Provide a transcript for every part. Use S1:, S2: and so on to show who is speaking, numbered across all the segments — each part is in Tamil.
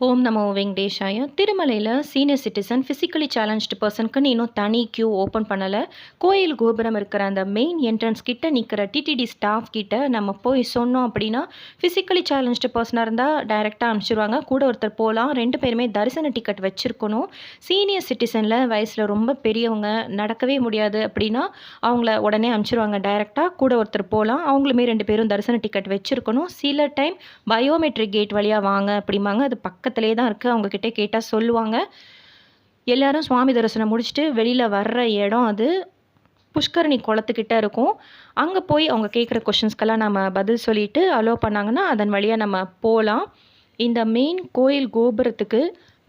S1: ஓம் நமோ வெங்கடேஷாய. திருமலையில் சீனியர் சிட்டிசன் ஃபிசிக்கலி சேலஞ்ச்டு பர்சனுக்குன்னு இன்னும் தனி கியூ ஓப்பன் பண்ணலை. கோயில் கோபுரம் இருக்கிற அந்த மெயின் என்ட்ரன்ஸ் கிட்ட நிற்கிற டிடிடி ஸ்டாஃப் கிட்ட நம்ம போய் சொன்னோம் அப்படின்னா ஃபிசிக்கலி சேலஞ்ச்டு பர்சனாக இருந்தால் டைரெக்டாக அனுப்பிச்சிடுவாங்க. கூட ஒருத்தர் போகலாம். 2 பேருமே தரிசன டிக்கெட் வச்சுருக்கணும். சீனியர் சிட்டிசனில் வயசில் ரொம்ப பெரியவங்க, நடக்கவே முடியாது அப்படின்னா அவங்கள உடனே அனுப்பிச்சிடுவாங்க டைரெக்டாக. கூட ஒருத்தர் போகலாம். அவங்களுமே 2 பேரும் தரிசன டிக்கெட் வச்சுருக்கணும். சில டைம் பயோமெட்ரிக் கேட் வழியாக வாங்க அப்படிம்பாங்க. அது பக்கத்திலே தான் இருக்குது. அவங்கக்கிட்ட கேட்டால் சொல்லுவாங்க. எல்லோரும் சுவாமி தரிசனம் முடிச்சுட்டு வெளியில் வர்ற இடம் அது புஷ்கரணி குளத்துக்கிட்ட இருக்கும். அங்கே போய் அவங்க கேட்குற கொஷின்ஸ்க்கெல்லாம் நம்ம பதில் சொல்லிவிட்டு அலோவ் பண்ணாங்கன்னா அதன் வழியாக நம்ம போகலாம். இந்த மெயின் கோயில் கோபுரத்துக்கு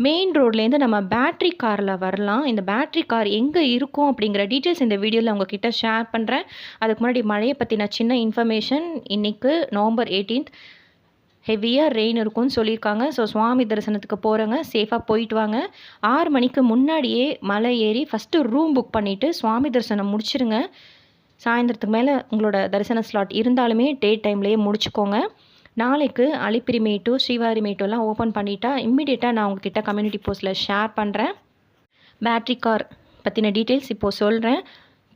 S1: மெயின் ரோட்லேருந்து நம்ம பேட்ரி காரில் வரலாம். இந்த பேட்ரி கார் எங்கே இருக்கும் அப்படிங்கிற டீட்டெயில்ஸ் இந்த வீடியோவில் உங்ககிட்ட ஷேர் பண்ணுறேன். அதுக்கு முன்னாடி மழையை பற்றின சின்ன இன்ஃபர்மேஷன். இன்றைக்கு நவம்பர் 18 ஹெவியாக ரெயின் இருக்கும்னு சொல்லியிருக்காங்க. ஸோ சுவாமி தரிசனத்துக்கு போகிறவங்க சேஃபாக போயிட்டு வாங்க. 6 மணிக்கு முன்னாடியே மலை ஏறி ஃபஸ்ட்டு ரூம் புக் பண்ணிவிட்டு சுவாமி தரிசனம் முடிச்சிருங்க. சாயந்தரத்துக்கு மேலே உங்களோட தரிசன ஸ்லாட் இருந்தாலுமே டே டைம்லேயே முடிச்சுக்கோங்க. நாளைக்கு அலிப்பிரிமேட்டு ஸ்ரீவாரிமேட்டெல்லாம் ஓப்பன் பண்ணிட்டா இம்மிடியேட்டாக நான் உங்ககிட்ட கம்யூனிட்டி போஸ்ட்டில் ஷேர் பண்ணுறேன். பேட்ரி கார் பற்றின டீட்டெயில்ஸ் இப்போது சொல்கிறேன்.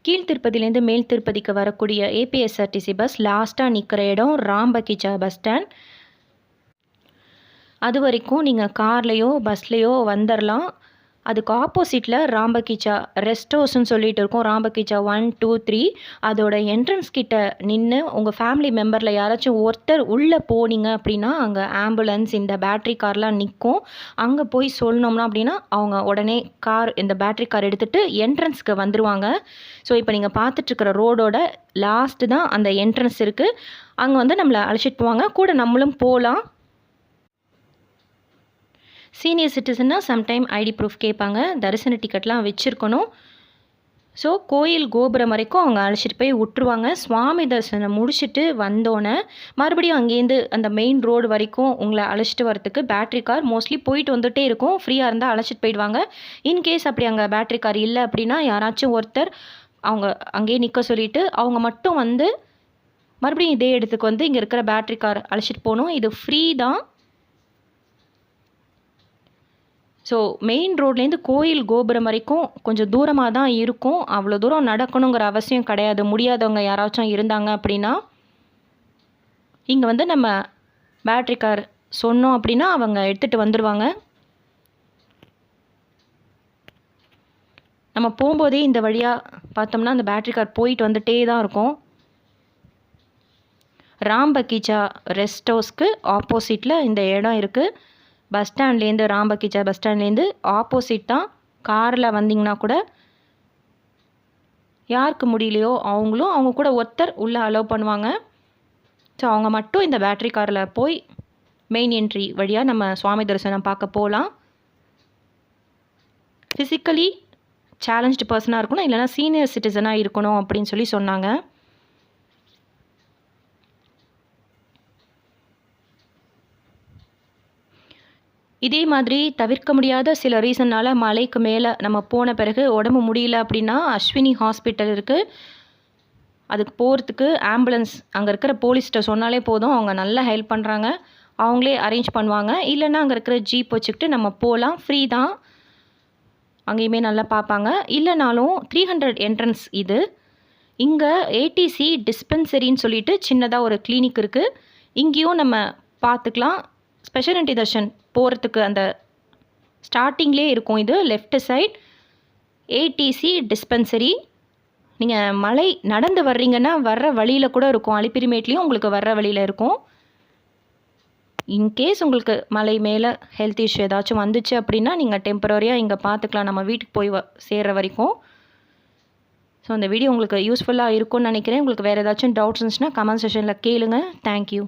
S1: கீழ் திருப்பதிலேருந்து மேல் திருப்பதிக்கு வரக்கூடிய ஏபிஎஸ்ஆர்டிசி பஸ் லாஸ்ட்டாக நிற்கிற இடம் ராம்பகிச்சா பஸ் ஸ்டாண்ட். அது வரைக்கும் நீங்கள் கார்லேயோ பஸ்லேயோ வந்துடலாம். அதுக்கு ஆப்போசிட்டில் ராம்பகிச்சா ரெஸ்ட் ஹவுஸ்ன்னு சொல்லிட்டு இருக்கோம். ராம்பகிச்சா 1, 2, 3 அதோட என்ட்ரன்ஸ் கிட்ட நின்று உங்கள் ஃபேமிலி மெம்பரில் யாராச்சும் ஒருத்தர் உள்ளே போனீங்க அப்படின்னா அங்கே ஆம்புலன்ஸ் இந்த பேட்ரி கார்லாம் நிற்கும். அங்கே போய் சொல்லணும்னா அப்படின்னா அவங்க உடனே இந்த பேட்ரி கார் எடுத்துகிட்டு என்ட்ரன்ஸ்க்கு வந்துடுவாங்க. ஸோ இப்போ நீங்கள் பார்த்துட்ருக்கிற ரோடோட லாஸ்ட்டு தான் அந்த என்ட்ரன்ஸ் இருக்குது. அங்கே வந்து நம்மளை அழைச்சிட்டு போவாங்க. கூட நம்மளும் போகலாம். சீனியர் சிட்டிசன்னா சம்டைம் ஐடி ப்ரூஃப் கேட்பாங்க. தரிசன டிக்கெட்லாம் வச்சுருக்கணும். ஸோ கோயில் கோபுரம் வரைக்கும் அவங்க அழைச்சிட்டு போய் விட்டுருவாங்க. சுவாமி தரிசனம் முடிச்சுட்டு வந்தோன்னே மறுபடியும் அங்கேருந்து அந்த மெயின் ரோடு வரைக்கும் உங்களை அழைச்சிட்டு வரத்துக்கு பேட்ரி கார் மோஸ்ட்லி போயிட்டு வந்துகிட்டே இருக்கும். ஃப்ரீயாக இருந்தால் அழைச்சிட்டு போயிடுவாங்க. இன்கேஸ் அப்படி அங்கே பேட்ரி கார் இல்லை அப்படின்னா யாராச்சும் ஒருத்தர் அவங்க அங்கேயே நிற்க சொல்லிவிட்டு அவங்க மட்டும் வந்து மறுபடியும் இதே இடத்துக்கு வந்து இங்கே இருக்கிற பேட்ரி கார் அழைச்சிட்டு போகணும். இது ஃப்ரீ தான். ஸோ மெயின் ரோட்லேருந்து கோயில் கோபுரம் வரைக்கும் கொஞ்சம் தூரமாக தான் இருக்கும். அவ்வளோ தூரம் நடக்கணுங்கிற அவசியம் கிடையாது. முடியாதவங்க யாராச்சும் இருந்தாங்க அப்படின்னா இங்கே வந்து நம்ம பேட்ரி கார் சொன்னோம் அப்படின்னா அவங்க எடுத்துகிட்டு வந்துடுவாங்க. நம்ம போகும்போதே இந்த வழியாக பார்த்தோம்னா அந்த பேட்ரி கார் போயிட்டு வந்துகிட்டே தான் இருக்கும். ராம்பகிச்சா ரெஸ்ட் ஹவுஸ்க்கு ஆப்போசிட்டில் இந்த இடம் இருக்குது. பஸ் ஸ்டாண்ட்லேருந்து ராம்பகிச்சா பஸ் ஸ்டாண்ட்லேருந்து ஆப்போசிட் தான். காரில் வந்தீங்கன்னா கூட யாருக்கு முடியலையோ அவங்க கூட ஒருத்தர் உள்ளே அலோவ் பண்ணுவாங்க. ஸோ அவங்க மட்டும் இந்த பேட்ரி காரில் போய் மெயின் என்ட்ரி வழியாக நம்ம சுவாமி தரிசனம் பார்க்க போகலாம். ஃபிசிக்கலி சேலஞ்ச்டு பர்சனாக இருக்கணும், இல்லைனா சீனியர் சிட்டிசனாக இருக்கணும் அப்படின்னு சொல்லி சொன்னாங்க. இதே மாதிரி தவிர்க்க முடியாத சில ரீசன்னால் மலைக்கு மேலே நம்ம போன பிறகு உடம்பு முடியல அப்படின்னா அஸ்வினி ஹாஸ்பிட்டல் இருக்குது. அதுக்கு போகிறதுக்கு ஆம்புலன்ஸ் அங்கே இருக்கிற போலீஸ்கிட்ட சொன்னாலே போதும். அவங்க நல்லா ஹெல்ப் பண்ணுறாங்க. அவங்களே அரேஞ்ச் பண்ணுவாங்க. இல்லைன்னா அங்கே இருக்கிற ஜீப் வச்சுக்கிட்டு நம்ம போகலாம். ஃப்ரீ தான். அங்கேயுமே நல்லா பார்ப்பாங்க. இல்லைனாலும் 300 என்ட்ரன்ஸ் இது. இங்கே ஏடிசி டிஸ்பென்சரின்னு சொல்லிட்டு சின்னதாக ஒரு கிளினிக் இருக்குது. இங்கேயும் நம்ம பார்த்துக்கலாம். ஸ்பெஷாலிட்டி தர்ஷன் போகிறதுக்கு அந்த ஸ்டார்டிங்லேயே இருக்கும். இது லெஃப்ட் சைட் ஏடிசி டிஸ்பென்சரி. நீங்கள் மலை நடந்து வர்றீங்கன்னா வர்ற வழியில் கூட இருக்கும். அலிப்பிரிமேட்லேயும் உங்களுக்கு வர்ற வழியில் இருக்கும். இன்கேஸ் உங்களுக்கு மலை மேலே ஹெல்த் இஷ்யூ ஏதாச்சும் வந்துச்சு அப்படின்னா நீங்கள் டெம்பரரியாக இங்கே பார்த்துக்கலாம் நம்ம வீட்டுக்கு போய் சேர்கிற வரைக்கும். ஸோ அந்த வீடியோ உங்களுக்கு யூஸ்ஃபுல்லாக இருக்கும்னு நினைக்கிறேன். உங்களுக்கு வேறு ஏதாச்சும் டவுட்ஸ் இருந்துச்சுன்னா கமெண்ட் செக்ஷனில் கேளுங்க. தேங்க்யூ.